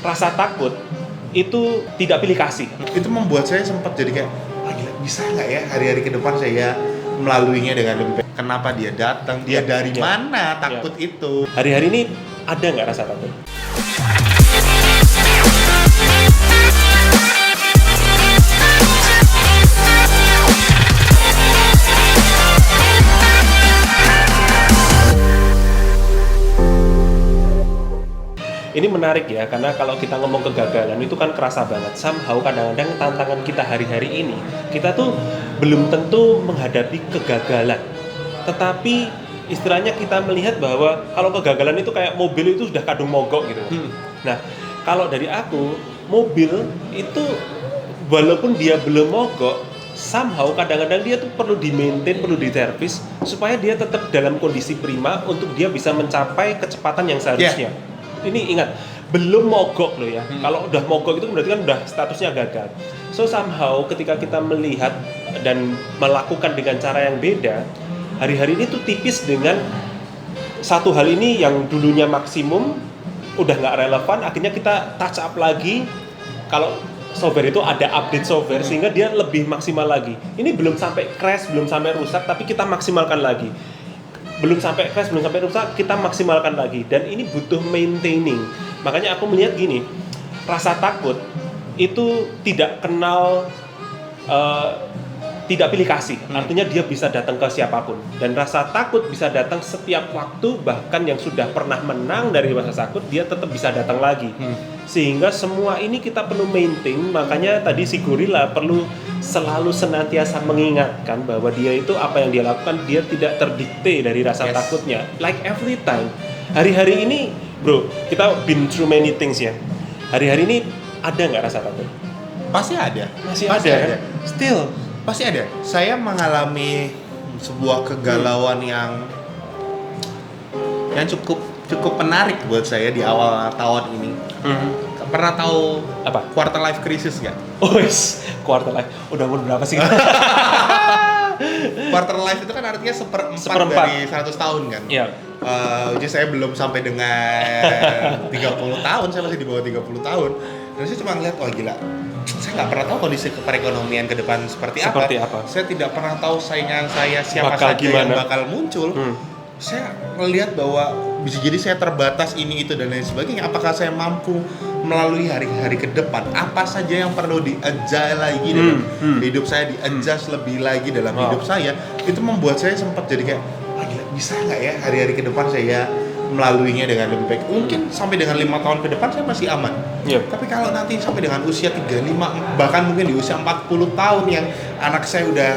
rasa takut itu tidak pilih kasih. Itu membuat saya sempat jadi kayak, gila, bisa nggak ya hari-hari ke depan saya melaluinya dengan lebih baik? Kenapa dia datang? Dia dari mana takut itu? Hari-hari ini ada nggak rasa takut? Ini menarik ya, karena kalau kita ngomong kegagalan itu kan kerasa banget. Somehow kadang-kadang tantangan kita hari-hari ini, kita tuh belum tentu menghadapi kegagalan. Tetapi istilahnya kita melihat bahwa kalau kegagalan itu kayak mobil itu sudah kadung mogok gitu. Nah, kalau dari aku, mobil itu walaupun dia belum mogok, somehow kadang-kadang dia tuh perlu di-maintain, perlu di-servis supaya dia tetap dalam kondisi prima untuk dia bisa mencapai kecepatan yang seharusnya. Ini ingat, belum mogok loh ya. Kalau udah mogok itu berarti kan udah statusnya gagal. So somehow ketika kita melihat dan melakukan dengan cara yang beda, hari-hari ini tuh tipis dengan satu hal ini yang dulunya maksimum udah nggak relevan, akhirnya kita touch up lagi. Kalau software itu ada update software sehingga dia lebih maksimal lagi. Ini belum sampai crash, belum sampai rusak, tapi kita maksimalkan lagi. Belum sampai crash, belum sampai rusak, kita maksimalkan lagi. Dan ini butuh maintaining. Makanya aku melihat gini, rasa takut itu tidak kenal, tidak pilih kasih. Artinya dia bisa datang ke siapapun. Dan rasa takut bisa datang setiap waktu, bahkan yang sudah pernah menang dari rasa takut, dia tetap bisa datang lagi. Sehingga semua ini kita perlu maintain. Makanya tadi si gorila perlu selalu senantiasa mengingatkan bahwa dia itu apa yang dia lakukan, dia tidak terdikte dari rasa takutnya. Like every time. Hari-hari ini, bro, kita been through many things ya. Hari-hari ini ada nggak rasa takut? Pasti ada. Masih ada. Still. Pasti ada. Saya mengalami sebuah kegalauan yang cukup menarik buat saya di awal tahun ini. Pernah tahu apa? Quarter life crisis nggak? Oh, quarter life. Udah umur berapa sih? Quarter life itu kan artinya seperempat dari 100 tahun kan? Iya. Jadi saya belum sampai dengan 30 tahun, saya masih di bawah 30 tahun. Dan saya cuma ngeliat, wah gila, saya nggak pernah tahu kondisi perekonomian ke depan seperti apa. Saya tidak pernah tahu saingan saya siapa saja yang bakal muncul. Saya melihat bahwa bisa jadi saya terbatas ini itu dan lain sebagainya. Apakah saya mampu melalui hari-hari ke depan? Apa saja yang perlu di-adjust lagi dalam hidup saya, di-adjust lebih lagi dalam hidup saya? Itu membuat saya sempat jadi kayak, gila, bisa nggak ya hari-hari ke depan saya melaluinya dengan lebih baik? Mungkin sampai dengan 5 tahun ke depan saya masih aman. Tapi kalau nanti sampai dengan usia 35, bahkan mungkin di usia 40 tahun yang anak saya udah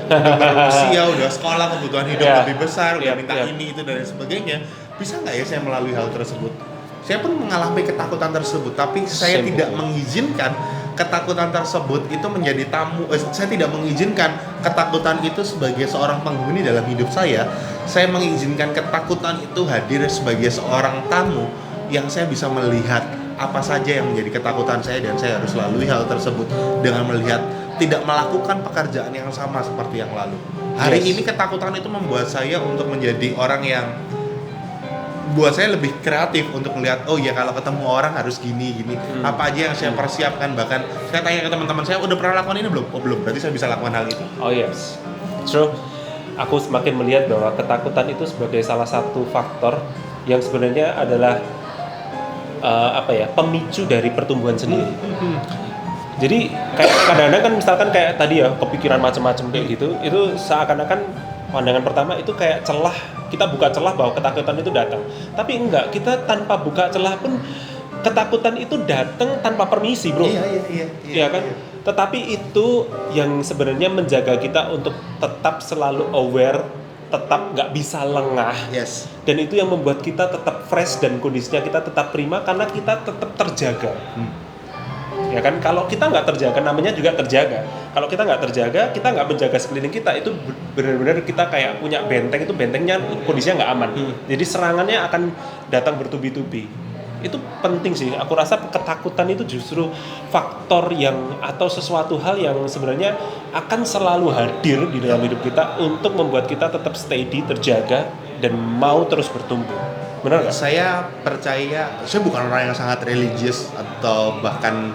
berusia, udah sekolah, kebutuhan hidup lebih besar, udah minta ini, itu, dan sebagainya, bisa nggak ya saya melalui hal tersebut? Saya pun mengalami ketakutan tersebut, tapi saya tidak mengizinkan ketakutan tersebut itu menjadi tamu. Saya tidak mengizinkan ketakutan itu sebagai seorang penghuni dalam hidup saya. Saya mengizinkan ketakutan itu hadir sebagai seorang tamu yang saya bisa melihat apa saja yang menjadi ketakutan saya, dan saya harus lalui hal tersebut dengan melihat tidak melakukan pekerjaan yang sama seperti yang lalu. Hari ini ketakutan itu membuat saya untuk menjadi orang yang buat saya lebih kreatif untuk melihat, oh ya kalau ketemu orang harus gini. Apa aja yang saya persiapkan, bahkan saya tanya ke teman-teman saya, udah pernah lakukan ini belum? Oh belum, berarti saya bisa lakukan hal itu. Oh yes. So, aku semakin melihat bahwa ketakutan itu sebagai salah satu faktor yang sebenarnya adalah pemicu dari pertumbuhan sendiri. Jadi kayak kadang-kadang kan misalkan kayak tadi ya, kepikiran macam-macam kayak gitu, itu seakan-akan pandangan pertama itu kayak celah, kita buka celah bahwa ketakutan itu datang. Tapi enggak, kita tanpa buka celah pun ketakutan itu datang tanpa permisi, bro. Iya kan? Tetapi itu yang sebenarnya menjaga kita untuk tetap selalu aware, tetap nggak bisa lengah. Dan itu yang membuat kita tetap fresh dan kondisinya kita tetap prima karena kita tetap terjaga. Ya kan, kalau kita nggak terjaga, namanya juga terjaga. Kalau kita nggak terjaga, kita nggak menjaga sekeliling kita, itu benar-benar kita kayak punya benteng, itu bentengnya kondisinya nggak aman. Jadi serangannya akan datang bertubi-tubi. Itu penting sih. Aku rasa ketakutan itu justru faktor yang atau sesuatu hal yang sebenarnya akan selalu hadir di dalam hidup kita untuk membuat kita tetap steady, terjaga, dan mau terus bertumbuh. Benar nggak? Saya percaya, saya bukan orang yang sangat religius atau bahkan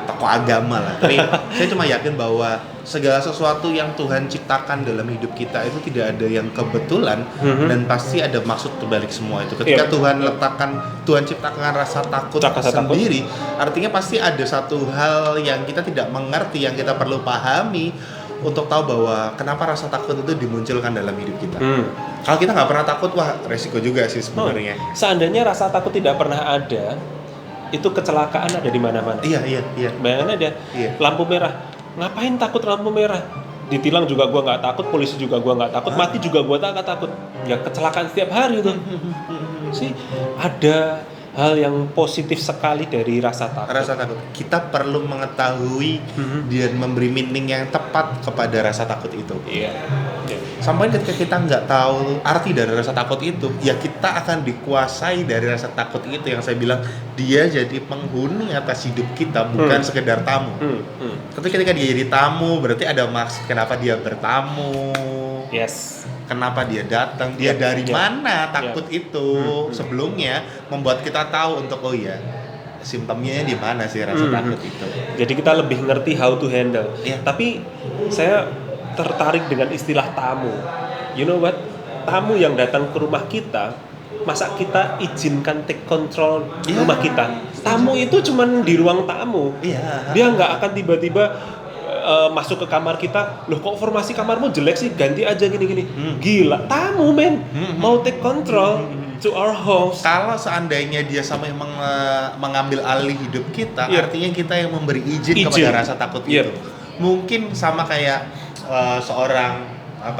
tokoh agama lah, tapi saya cuma yakin bahwa segala sesuatu yang Tuhan ciptakan dalam hidup kita itu tidak ada yang kebetulan, dan pasti ada maksud terbalik semua itu. Ketika Tuhan ciptakan rasa takut sendiri, artinya pasti ada satu hal yang kita tidak mengerti, yang kita perlu pahami untuk tahu bahwa kenapa rasa takut itu dimunculkan dalam hidup kita. Kalau kita nggak pernah takut, wah resiko juga sih sebenarnya. Seandainya rasa takut tidak pernah ada, itu kecelakaan ada di mana-mana. Iya. Bayangin aja, lampu merah. Ngapain takut lampu merah? Ditilang juga gua nggak takut, polisi juga gua nggak takut, mati juga gua tak takut. Ya kecelakaan setiap hari itu. Sih ada hal yang positif sekali dari rasa takut. Rasa takut. Kita perlu mengetahui dan memberi meaning yang tepat kepada rasa takut itu. Iya. Sampai ketika kita nggak tahu arti dari rasa takut itu, ya kita akan dikuasai dari rasa takut itu. Yang saya bilang, dia jadi penghuni atas hidup kita, bukan sekedar tamu. Tapi ketika dia jadi tamu, berarti ada maksud kenapa dia bertamu. Yes. Kenapa dia datang, dia dari mana takut itu sebelumnya membuat kita tahu untuk simptomnya di mana sih rasa takut itu. Jadi kita lebih ngerti how to handle. Tapi saya tertarik dengan istilah tamu. You know what? Tamu yang datang ke rumah kita, masa kita izinkan take control rumah kita? Tamu itu cuman di ruang tamu. Dia nggak akan tiba-tiba masuk ke kamar kita, loh kok formasi kamarmu jelek sih, ganti aja gini-gini. Gila, tamu men, mau take control to our house. Kalau seandainya dia sampai mengambil alih hidup kita, artinya kita yang memberi izin kepada rasa takut itu. Mungkin sama kayak seorang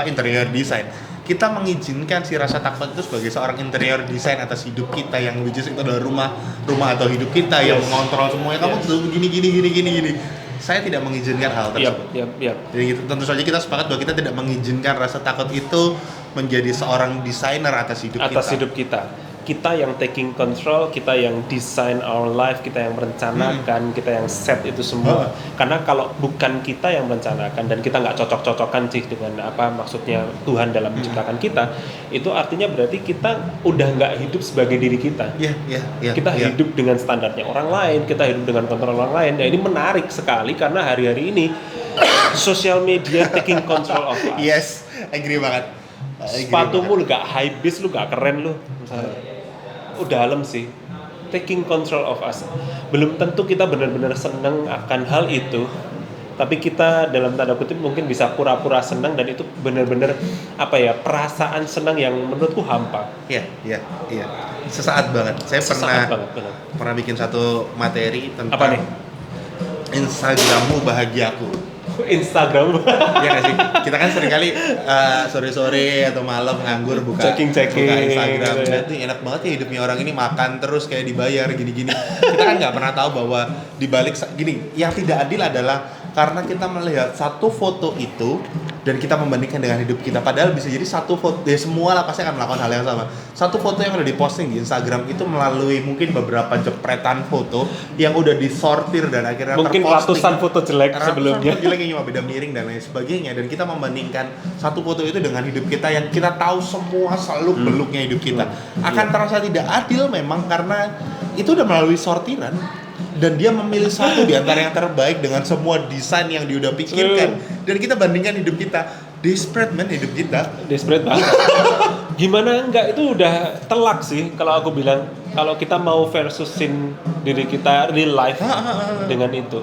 interior design. Kita mengizinkan si rasa takut itu sebagai seorang interior design atas hidup kita, yang which is itu adalah rumah atau hidup kita yang mengontrol semuanya. Kamu tuh gini. Saya tidak mengizinkan hal tersebut. Jadi gitu, tentu saja kita sepakat bahwa kita tidak mengizinkan rasa takut itu menjadi seorang desainer atas hidup kita. Kita yang taking control, kita yang design our life, kita yang merencanakan, kita yang set itu semua. Karena kalau bukan kita yang merencanakan dan kita nggak cocok-cocokan sih dengan apa maksudnya Tuhan dalam menciptakan kita, itu artinya berarti kita udah nggak hidup sebagai diri kita. Kita hidup dengan standarnya orang lain, kita hidup dengan kontrol orang lain. Ya ini menarik sekali karena hari-hari ini social media taking control of us. Yes, agree banget. Sepatumu lu gak high beast, lu gak keren lu misalnya. Udah dalam sih, taking control of us. Belum tentu kita benar-benar senang akan hal itu, tapi kita dalam tanda kutip mungkin bisa pura-pura senang, dan itu benar-benar perasaan senang yang menurutku hampa. Iya. Sesaat banget. Saya pernah bikin satu materi tentang apa nih? Instagrammu bahagiaku. Instagram. Iya nggak sih? Kita kan seringkali sore-sore atau malam nganggur buka Instagram. Ini enak banget ya hidupnya orang ini, makan terus kayak dibayar gini-gini. Kita kan nggak pernah tahu bahwa dibalik gini, yang tidak adil adalah karena kita melihat satu foto itu dan kita membandingkan dengan hidup kita, padahal bisa jadi satu foto, semua lah pasti akan melakukan hal yang sama. Satu foto yang udah diposting di Instagram itu melalui mungkin beberapa jepretan foto yang udah disortir dan akhirnya mungkin ratusan foto jelek sebelumnya, jelek yang cuma beda miring dan lain sebagainya, dan kita membandingkan satu foto itu dengan hidup kita yang kita tahu semua seluk-beluknya hidup kita. Akan terasa tidak adil memang karena itu udah melalui sortiran. Dan dia memilih satu di antara yang terbaik dengan semua desain yang dia udah pikirkan. Dan kita bandingkan hidup kita. Desperate man hidup kita. Desperate banget. Gimana enggak, itu udah telak sih kalau aku bilang. Kalau kita mau versusin diri kita real life dengan itu,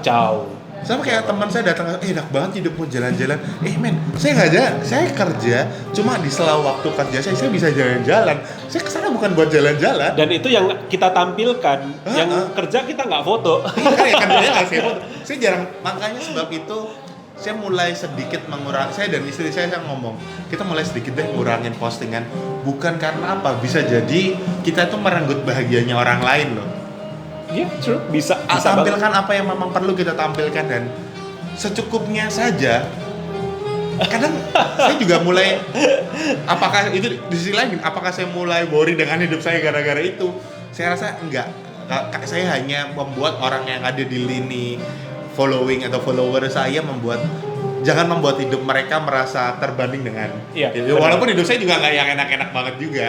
jauh. Sama kayak teman saya datang, enak banget hidupmu jalan-jalan. Men, saya kerja, cuma di sela waktu kerja saya bisa jalan-jalan. Saya kesana bukan buat jalan-jalan. Dan itu yang kita tampilkan, yang kerja kita nggak foto. Kan kerjanya nggak foto. Saya jarang, makanya sebab itu saya mulai sedikit mengurangi. Saya dan istri saya ngomong, kita mulai sedikit deh ngurangin postingan. Bukan karena apa, bisa jadi kita tuh merenggut bahagianya orang lain loh. Iya, true. Bisa tampilkan banget. apa yang memang perlu kita tampilkan dan secukupnya saja. Kadang saya juga mulai, apakah itu di sisi lain, apakah saya mulai boring dengan hidup saya gara-gara itu? Saya rasa enggak. Saya hanya membuat orang yang ada di lini following atau follower saya jangan membuat hidup mereka merasa terbanding dengan. Iya. Walaupun hidup saya juga nggak yang enak-enak banget juga.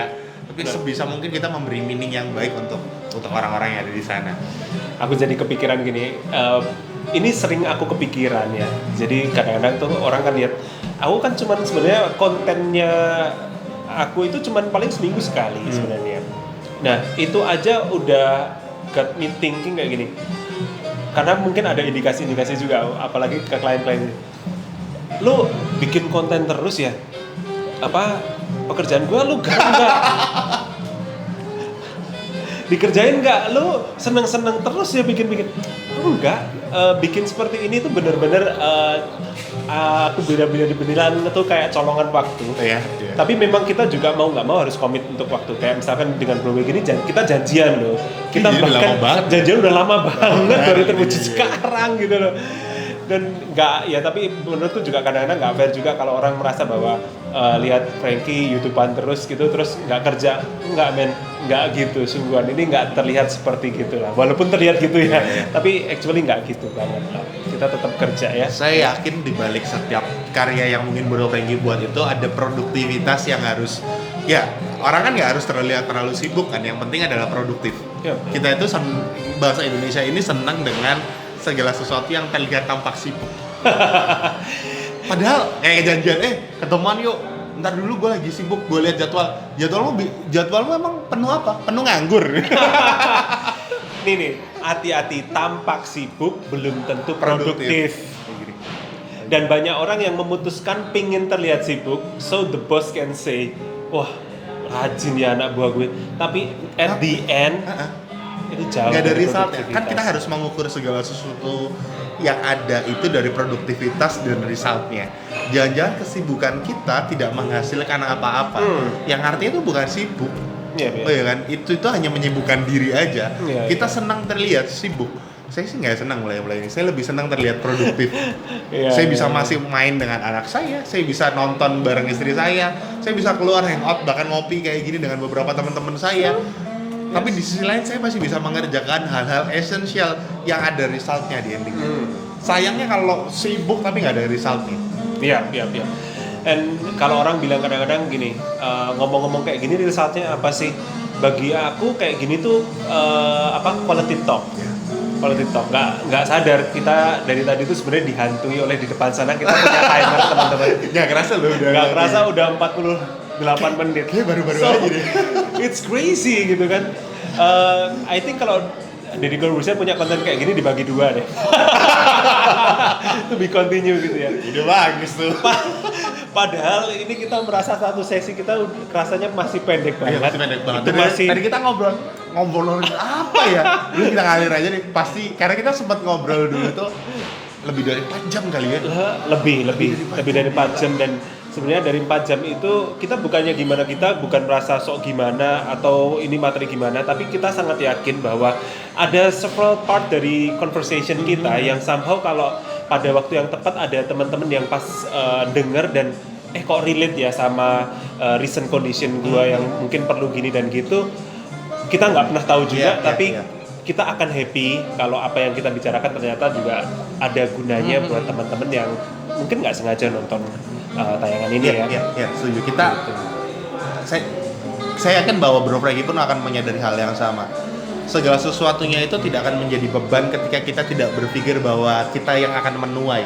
tapi sebisa mungkin kita memberi meaning yang baik untuk orang-orang yang ada di sana. Aku jadi kepikiran gini, ini sering aku kepikiran ya. Jadi kadang-kadang tuh orang kan lihat, aku kan cuman sebenarnya kontennya aku itu cuman paling seminggu sekali sebenarnya. Nah itu aja udah got me thinking kayak gini. Karena mungkin ada indikasi-indikasi juga, apalagi ke klien-klien. Lu bikin konten terus ya? Apa pekerjaan gue lu enggak? Dikerjain nggak? Lu seneng-seneng terus ya bikin-bikin? Enggak, bikin seperti ini tuh bener-bener aku beda-beda dibilang itu kayak colongan waktu. Iya. Tapi memang kita juga mau nggak mau harus komit untuk waktu. Kayak misalkan dengan Bro Wegi ini kita janjian loh. Kita bahkan janjian udah lama banget baru terwujud sekarang gitu loh. Dan nggak ya, tapi menurutku juga kadang-kadang nggak fair juga kalau orang merasa bahwa lihat Frankie YouTubean terus gitu terus nggak kerja. Nggak gitu sungguhan, ini nggak terlihat seperti gitulah, walaupun terlihat gitu ya, tapi actually nggak gitu banget lah. Kita tetap kerja ya. Saya yakin di balik setiap karya yang mungkin Bro Frankie buat itu ada produktivitas yang harus, ya orang kan nggak harus terlihat terlalu sibuk kan, yang penting adalah produktif. Kita itu bahasa Indonesia ini senang dengan segala sesuatu yang terlihat tampak sibuk. Padahal janjian ketemuan yuk, ntar dulu gue lagi sibuk, gue lihat jadwalmu emang penuh apa? Penuh nganggur. Nih, hati-hati, tampak sibuk belum tentu produktif. Dan banyak orang yang memutuskan pingin terlihat sibuk, so the boss can say, wah rajin ya anak buah gue. Tapi at the end, itu jauh nggak ada resultnya. Kan kita harus mengukur segala sesuatu yang ada itu dari produktivitas dan resultnya. Jangan-jangan kesibukan kita tidak menghasilkan apa-apa. Yang artinya itu bukan sibuk. Oh ya kan? Itu hanya menyibukkan diri aja. Kita senang terlihat sibuk. Saya sih nggak senang mulai ini. Saya lebih senang terlihat produktif. Saya bisa masih main dengan anak saya bisa nonton bareng istri saya bisa keluar hangout bahkan ngopi kayak gini dengan beberapa teman-teman saya. Tapi di sisi lain saya masih bisa mengerjakan hal-hal esensial yang ada resultnya di endingnya. Sayangnya kalau sibuk tapi nggak ada resultnya. Iya. Dan kalau orang bilang kadang-kadang gini, ngomong-ngomong kayak gini resultnya apa sih? Bagi aku kayak gini tuh quality talk. Quality talk. Nggak sadar kita dari tadi tuh sebenarnya dihantui oleh di depan sana kita punya timer teman-teman. Nggak kerasa loh udah. Nggak kerasa udah 48 menit. Kayak baru-baru aja deh. It's crazy gitu kan. I think kalau Deddy Corbuzier punya konten kayak gini dibagi 2 deh. To be continue gitu ya. Udah bagus tuh. Padahal ini kita merasa satu sesi kita rasanya masih pendek banget. Masih pendek banget. Tadi kita ngobrol apa ya? Dulu kita ngalir aja nih. Pasti karena kita sempat ngobrol dulu tuh lebih dari 4 jam kali ya. Lebih dari 4 jam. Dan sebenarnya dari 4 jam itu kita bukan merasa sok gimana atau ini materi gimana, tapi kita sangat yakin bahwa ada several part dari conversation kita yang somehow kalau pada waktu yang tepat ada teman-teman yang pas denger dan kok relate ya sama recent condition gua yang mungkin perlu gini dan gitu. Kita nggak pernah tahu juga, tapi kita akan happy kalau apa yang kita bicarakan ternyata juga ada gunanya buat teman-teman yang mungkin nggak sengaja nonton tayangan ini ya. Iya, setuju. Saya yakin bahwa Bro Frankie pun akan menyadari hal yang sama. Segala sesuatunya itu tidak akan menjadi beban ketika kita tidak berpikir bahwa kita yang akan menuai.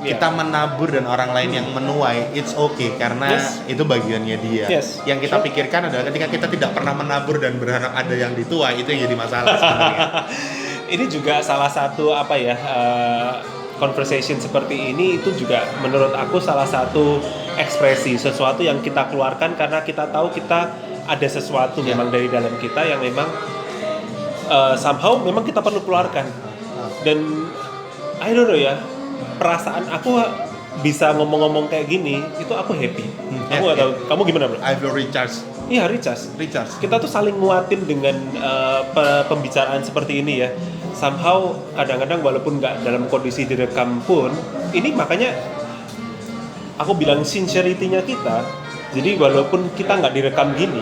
Kita menabur dan orang lain yang menuai, it's okay karena itu bagiannya dia. Yang kita pikirkan adalah ketika kita tidak pernah menabur dan berharap ada yang dituai, itu yang jadi masalah sebenarnya. Ini juga salah satu conversation seperti ini itu juga menurut aku salah satu ekspresi sesuatu yang kita keluarkan karena kita tahu kita ada sesuatu memang dari dalam kita yang memang somehow memang kita perlu keluarkan. Dan I don't know ya, perasaan aku bisa ngomong-ngomong kayak gini itu aku happy. Aku nggak tahu kamu gimana bro? I feel recharged. Iya recharge. Kita tuh saling nguatin dengan pembicaraan seperti ini ya. Somehow kadang-kadang walaupun nggak dalam kondisi direkam pun, ini makanya aku bilang sincerity-nya kita Jadi walaupun kita nggak direkam gini,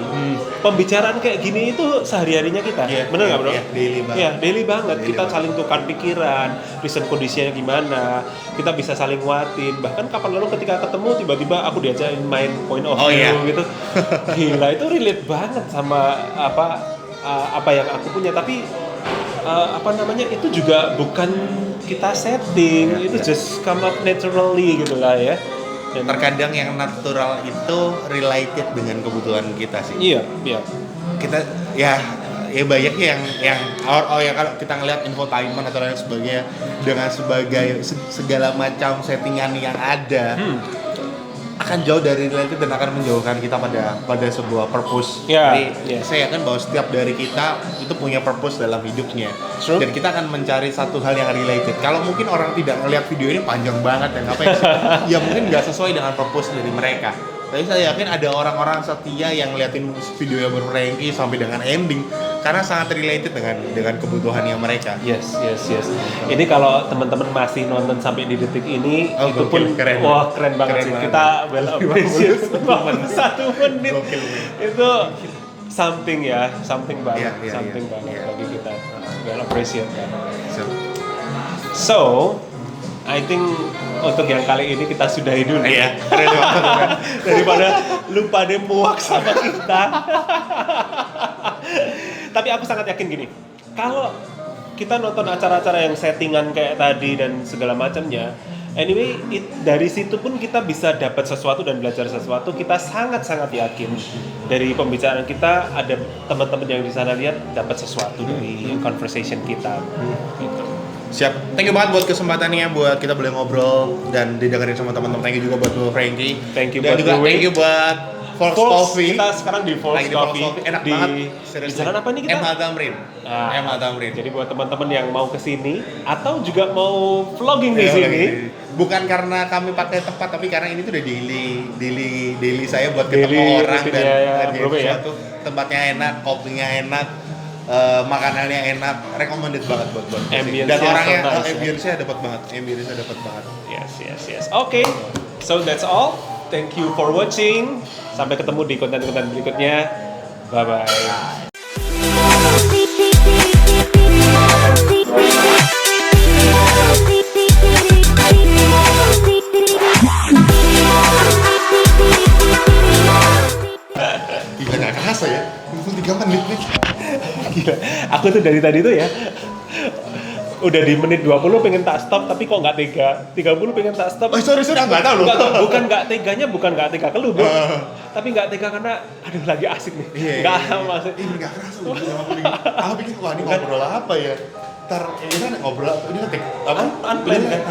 pembicaraan kayak gini itu sehari-harinya kita. Bener nggak bro? Daily banget. Iya, daily banget. Daily Kita banget. saling tukar pikiran, recent kondisinya gimana, kita bisa saling nguatin. Bahkan kapan lalu ketika ketemu tiba-tiba aku diajakin main point of view gitu. Gila, itu relate banget sama apa yang aku punya. Tapi itu juga bukan kita setting, itu just come up naturally gitu lah ya. Dan Terkadang yang natural itu related dengan kebutuhan kita sih. Iya. Kita ya banyak yang kalau kita ngelihat infotainment atau lain sebagainya dengan segala macam settingan yang ada akan jauh dari related dan akan menjauhkan kita pada sebuah purpose. Jadi saya yakin bahwa setiap dari kita itu punya purpose dalam hidupnya. True. Dan kita akan mencari satu hal yang related. Kalau mungkin orang tidak ngelihat video ini panjang banget dan ya mungkin nggak sesuai dengan purpose dari mereka. Tapi saya yakin ada orang-orang setia yang ngeliatin video yang berfranky sampai dengan ending karena sangat related dengan kebutuhannya mereka. Yes. Ini kalau teman-teman masih nonton sampai di detik ini, itu pun keren banget sih. Kita well appreciate 1 menit. Itu something banget bagi kita. Well appreciate kan. So, I think untuk yang kali ini kita sudahi dulu. Iya, keren banget. Daripada lu pada muak sama kita. Tapi aku sangat yakin gini, kalau kita nonton acara-acara yang settingan kayak tadi dan segala macamnya, anyway, dari situ pun kita bisa dapat sesuatu dan belajar sesuatu. Kita sangat-sangat yakin dari pembicaraan kita ada teman-teman yang di sana lihat dapat sesuatu dari conversation kita. Gitu. Siap. Thank you banget buat kesempatannya, buat kita boleh ngobrol dan didengerin sama teman-teman. Thank you juga buat Bu Franky. Thank you dan buat juga Louis. thank you buat Volks Coffee. Kita sekarang di Volks Coffee. Enak di, banget. Di jalan apa nih kita? MH Tamrin. MH Tamrin. Jadi buat teman-teman yang mau kesini atau juga mau vlogging di sini, bukan karena kami pakai tempat, tapi karena ini tuh udah daily saya buat ketemu orang dan sesuatu. Tempatnya enak, kopinya enak, makanannya enak, recommended banget buat dan orangnya ambience-nya dapat banget. Yes. Okay, so that's all. Thank you for watching. Sampai ketemu di konten-konten berikutnya. Bye bye. Gila, gak kerasa ya, 3 menit nih. Gila, aku tuh dari tadi tuh ya udah di menit 20 pengen tak stop tapi kok nggak tega. 30 pengen tak stop. Sorry, nggak tahu loh. Bukan nggak teganya, bukan nggak tega ke lu, bro. Tapi nggak tega karena aduh lagi asik nih. Nggak maksud. Ini nggak kerasa loh. Aku pikir wah ini ngobrol apa ya? Ntar ini kan ngobrol, ini ngetik apa? Unplanned kan?